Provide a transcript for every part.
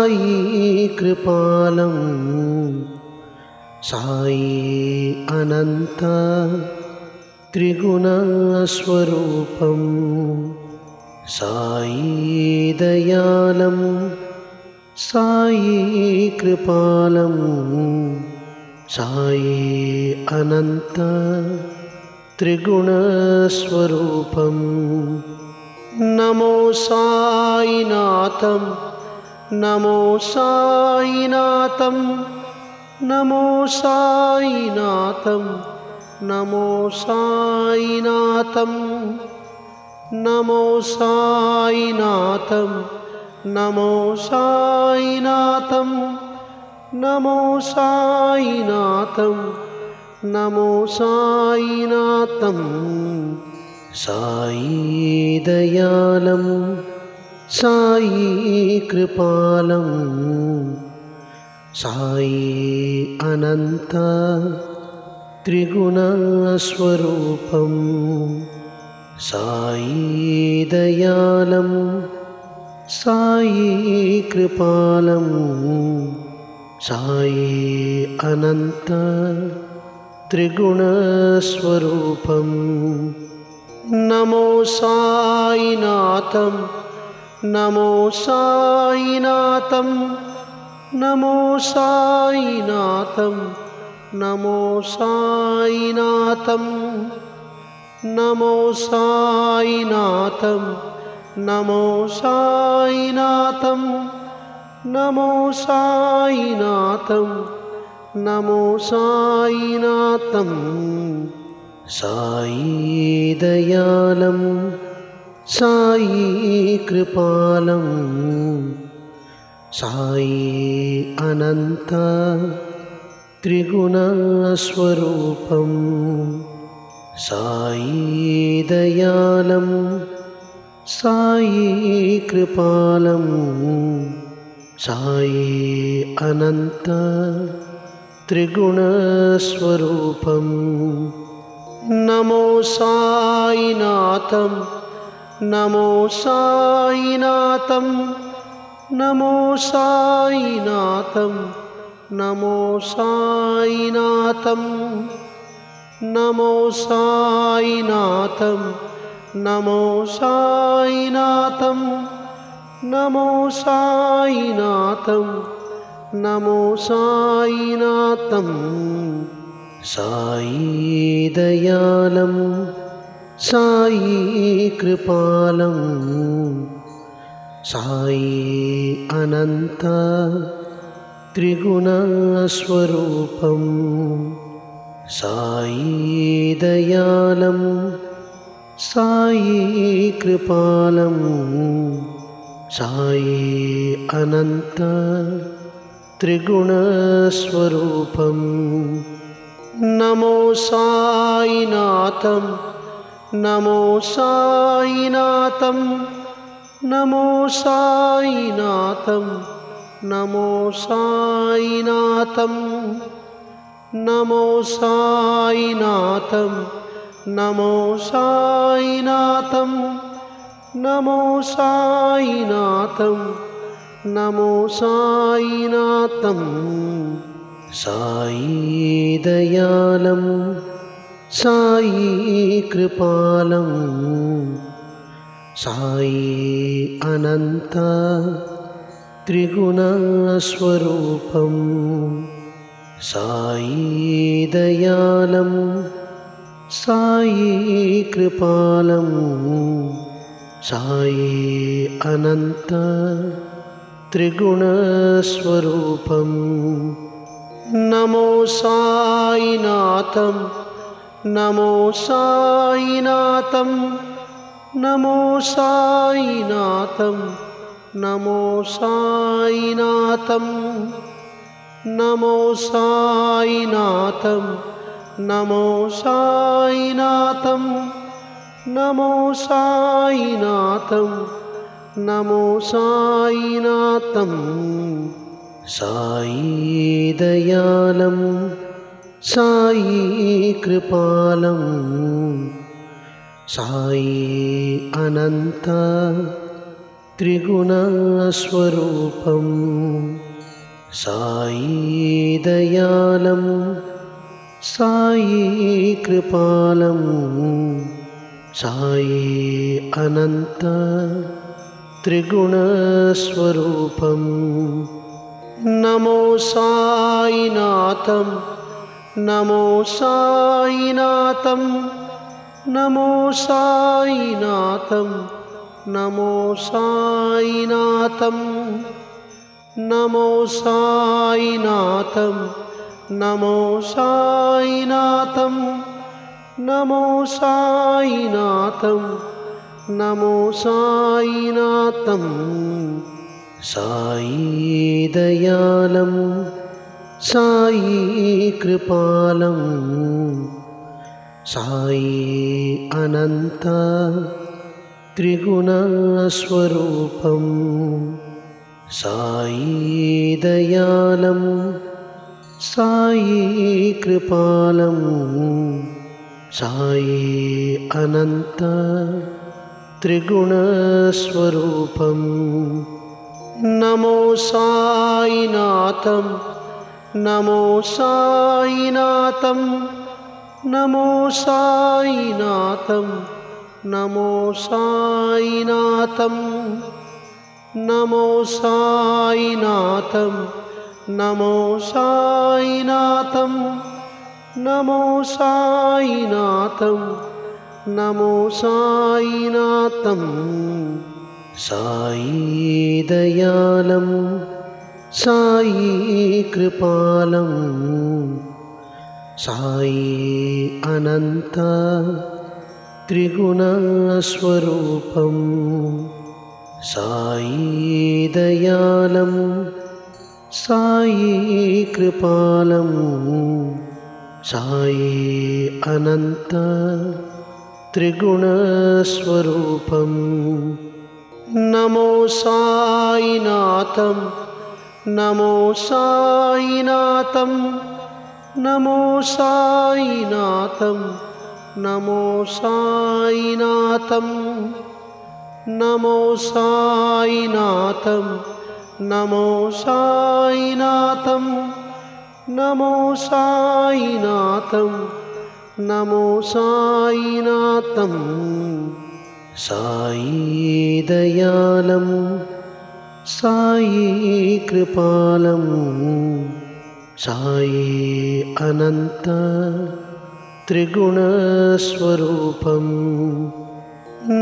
సాయి కృపాలం సాయి అనంత త్రిగుణ స్వరూపం సాయి దయాళం సాయి కృపాలం సాయి అనంత త్రిగుణ స్వరూపం నమో సాయినాథం నమో సాయినాథం నమో సాయినాథం నమో సాయినాథం నమో సాయినాథం నమో సాయినాథం నమో సాయినాథం నమో సాయినాథం సాయి దయాళం సాయి కృపాలం సాయి అనంత త్రిగుణ స్వరూపం సాయి దయాళం సాయి కృపాలం సాయి అనంత త్రిగుణ స్వరూపం నమో సాయినాథం నమో సాయినాథం నమో సాయినాథం నమో సాయినాథం నమో సాయినాథం నమో సాయినాథం నమో సాయినాథం నమో సాయినాథం సాయి దయాళం సాయి కృపాలం సాయి అనంత త్రిగుణ స్వరూపం సాయి దయాళం సాయి కృపాలం సాయి అనంత త్రిగుణ స్వరూపం నమో సాయినాథం నమో సాయినాథం నమో సాయినాథం నమో సాయినాథం నమో సాయినాథం నమో సాయినాథం నమో సాయినాథం నమో సాయినాథం సాయి దయాళం సాయి కృపాలం సాయి అనంత త్రిగుణ స్వరూపం సాయి దయాళం సాయి కృపాలం సాయి అనంత త్రిగుణ స్వరూపం నమో సాయినాథం నమో సాయినాథం నమో సాయినాథం నమో సాయినాథం నమో సాయినాథం నమో సాయినాథం నమో సాయినాథం నమో సాయినాథం సాయి దయాళం సాయి కృపాలం సాయి అనంత త్రిగుణ స్వరూపం సాయి దయాళం సాయి కృపాలం సాయి అనంత త్రిగుణ స్వరూపం నమో సాయినాథం నమో సాయినాథం నమో సాయినాథం నమో సాయినాథం నమో సాయినాథం నమో సాయినాథం నమో సాయినాథం నమో సాయినాథం సాయి దయాళం సాయి కృపాలం సాయి అనంత त्रिगुणस्वरूपं साई दयालं साई कृपालं साई अनंत त्रिगुणस्वरूपं नमो साईनाथं नमो साईनाथं नमो साईनाथं नमो साईनाथं नमो साईनाथं नमो साईनाथं नमो साईनाथं नमो साईनाथं साई दयालं साई कृपालं साई अनंत त्रिगुणस्वरूपं साई दयालं साई कृपालं साई अनंत त्रिगुणस्वरूपं नमो साईनाथं नमो साईनाथं नमो साईनाथं नमो साईनाथं नमो साईनाथं नमो साईनाथं नमो साईनाथं नमो साईनाथं साई दयालं साई कृपालं साई अनंत त्रिगुणस्वरूपं साई दयालं साई कृपालं साई अनंत त्रिगुणस्वरूपं नमो साईनाथं नमो साईनाथं नमो साईनाथं नमो साईनाथं नमो साईनाथं नमो साईनाथं नमो साईनाथं नमो साईनाथं साई दयालं साई कृपालं साई अनंत त्रिगुणस्वरूपं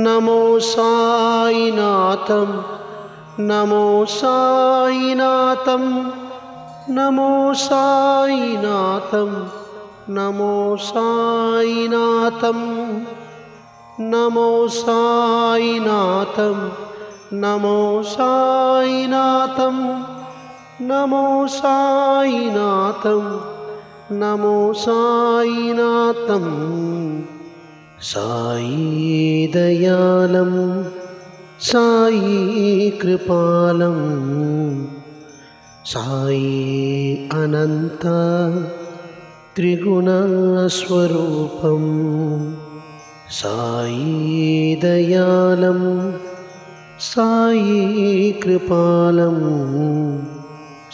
नमो साईनाथं नमो साईनाथं नमो साईनाथं नमो साईनाथं नमो साईनाथं नमो साईनाथं नमो साईनाथं नमो साईनाथं साई दयालं साई कृपालं साई अनंत त्रिगुणस्वरूपं साई दयालं साई कृपालं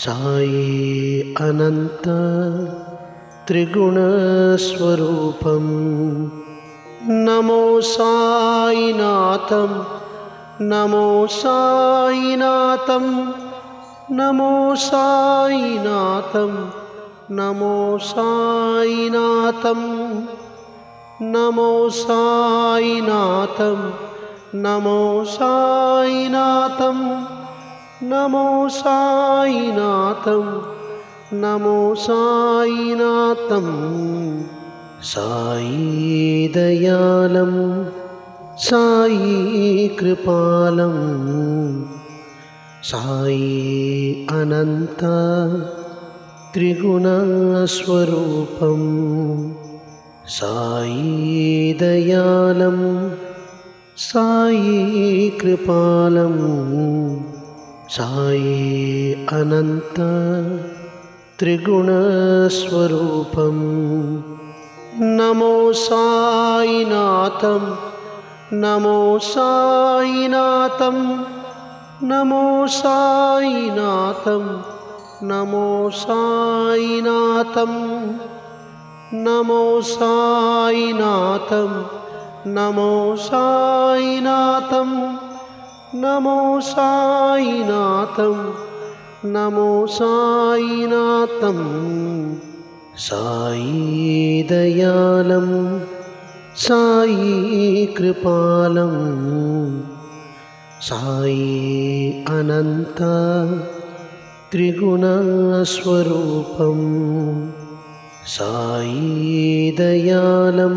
साई अनंत त्रिगुणस्वरूपं नमो साईनाथं नमो साईनाथं नमो साईनाथं नमो साईनाथं नमो साईनाथं नमो साईनाथं नमो साईनाथं नमो साईनाथं साई दयालं साई कृपालं साई अनंत त्रिगुणस्वरूपं साई दयालं साई कृपालं साई अनंत त्रिगुणस्वरूपं नमो साईनाथं नमो साईनाथं నమో సాయినాథం నమో సాయినాథం నమో సాయినాథం నమో సాయినాథం నమో సాయినాథం నమో సాయినాథం సాయి దయాళం సాయి కృపాళం సాయి అనంత త్రిగుణస్వరూపం సాయి దయాళం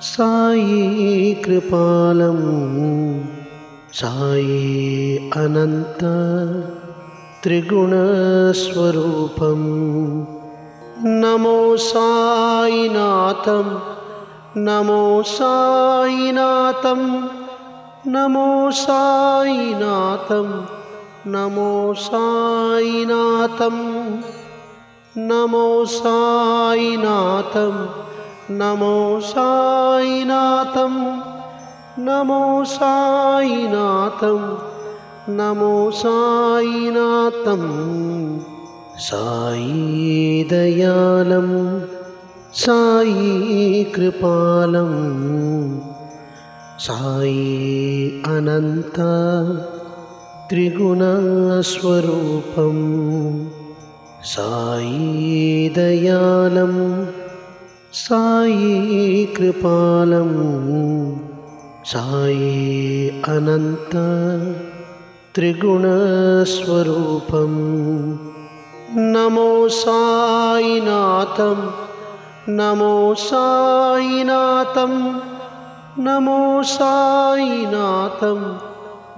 సాయి కృపాళం సాయి అనంత త్రిగుణస్వరూపం నమో సాయినాథం నమో సాయినాథం నమో సాయినాథం నమో సాయినాథం నమో సాయినాథం నమో సాయినాథం నమో సాయినాథం నమో సాయినాథం సాయి దయాళం సాయి కృపాళం సాయి అనంత త్రిగుణస్వరూపం సాయి దయాళం సాయి కృపాళం సాయి అనంత త్రిగుణస్వరూపం నమో సాయినాథం నమో సాయినాథం నమో సాయినాథం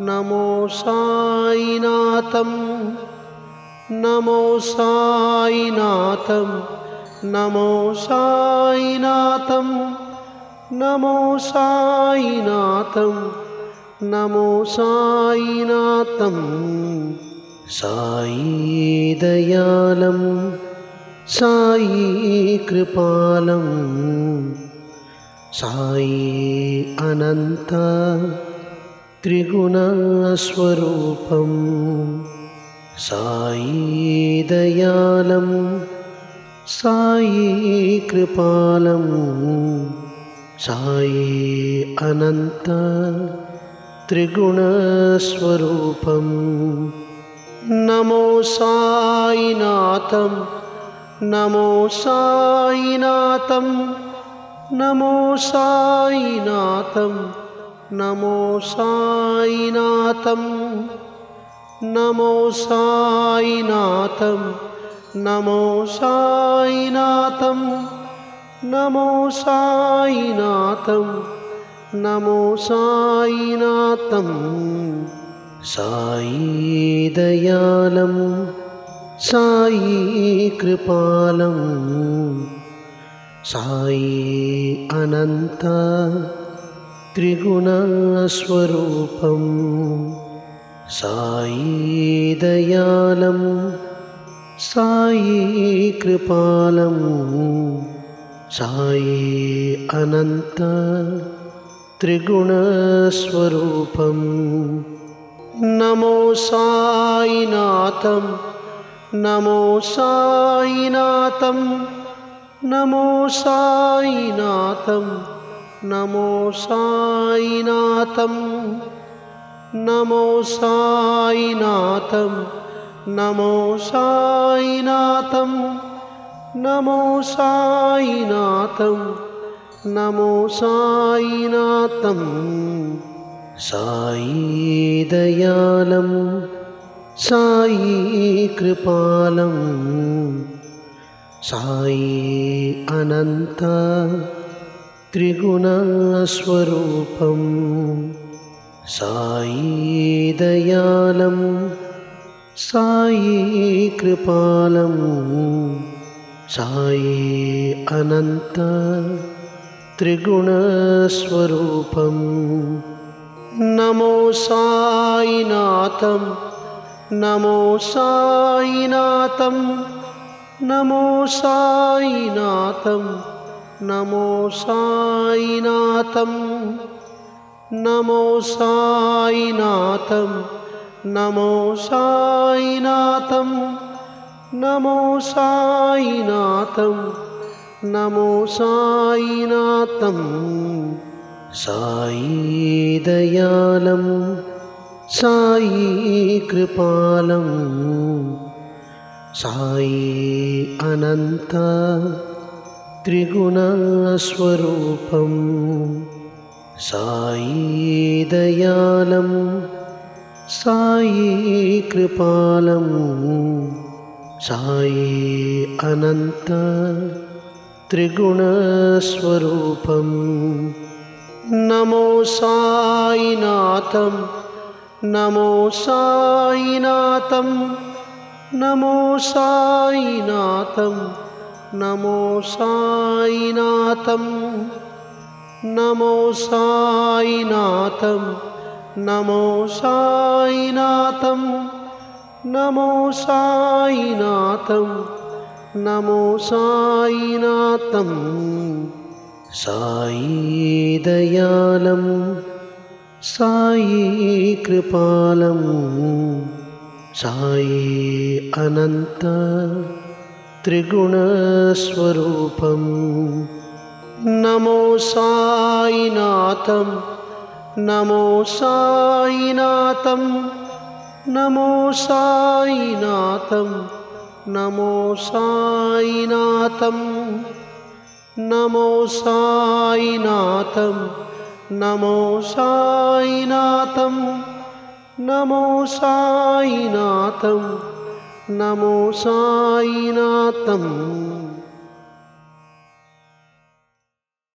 నమో సాయినాథం నమో సాయినాథం నమో సాయినాథం నమో సాయినాథం నమో సాయినాథం సాయి దయాళం సాయి కృపాళం సాయి అనంత త్రిగుణస్వరూపం సాయి దయాళం సాయి కృపాళం సాయి అనంత త్రిగుణస్వరూపం నమో సాయినాథం నమో సాయినాథం నమో సాయినాథం నమో సాయినాథం నమో సాయినాథం నమో సాయినాథం నమో సాయినాథం నమో సాయినాథం సాయి దయాళం సాయి కృపాళం సాయి అనంత త్రిగుణస్వరూపం సాయి దయాళం సాయి కృపాళం సాయి అనంత త్రిగుణస్వరూపం నమో సాయినాథం నమో సాయినాథం నమో సాయినాథం నమో సాయినాథం నమో సాయినాథం నమో సాయినాథం నమో సాయినాథం నమో సాయినాథం సాయి దయాళం సాయి కృపాళం సాయి అనంత త్రిగుణస్వరూపం సాయి దయాళం సాయి కృపాళం సాయి అనంత త్రిగుణస్వరూపం నమో సాయినాథం నమో సాయినాథం నమో సాయినాథం నమో సాయినాథం నమో సాయినాథం నమో సాయినాథం నమో సాయినాథం నమో సాయినాథం సాయి దయాళం సాయి కృపాళం సాయి అనంత త్రిగుణస్వరూపం సాయి దయాళం సాయి కృపాళం సాయి అనంత త్రిగుణస్వరూపం నమో సాయినాథం నమో సాయినాథం నమో సాయినాథం నమో సాయినాథం నమో సాయినాథం నమో సాయినాథం నమో సాయినాథం నమో సాయినాథం సాయి దయాళం సాయి కృపాళం సాయి అనంత త్రిగుణస్వరూపం నమో సాయినాథం నమో సాయినాథం నమో సాయినాథం నమో సాయినాథం నమో సాయినాథం నమో సాయినాథం నమో సాయినాథం నమో సాయినాథం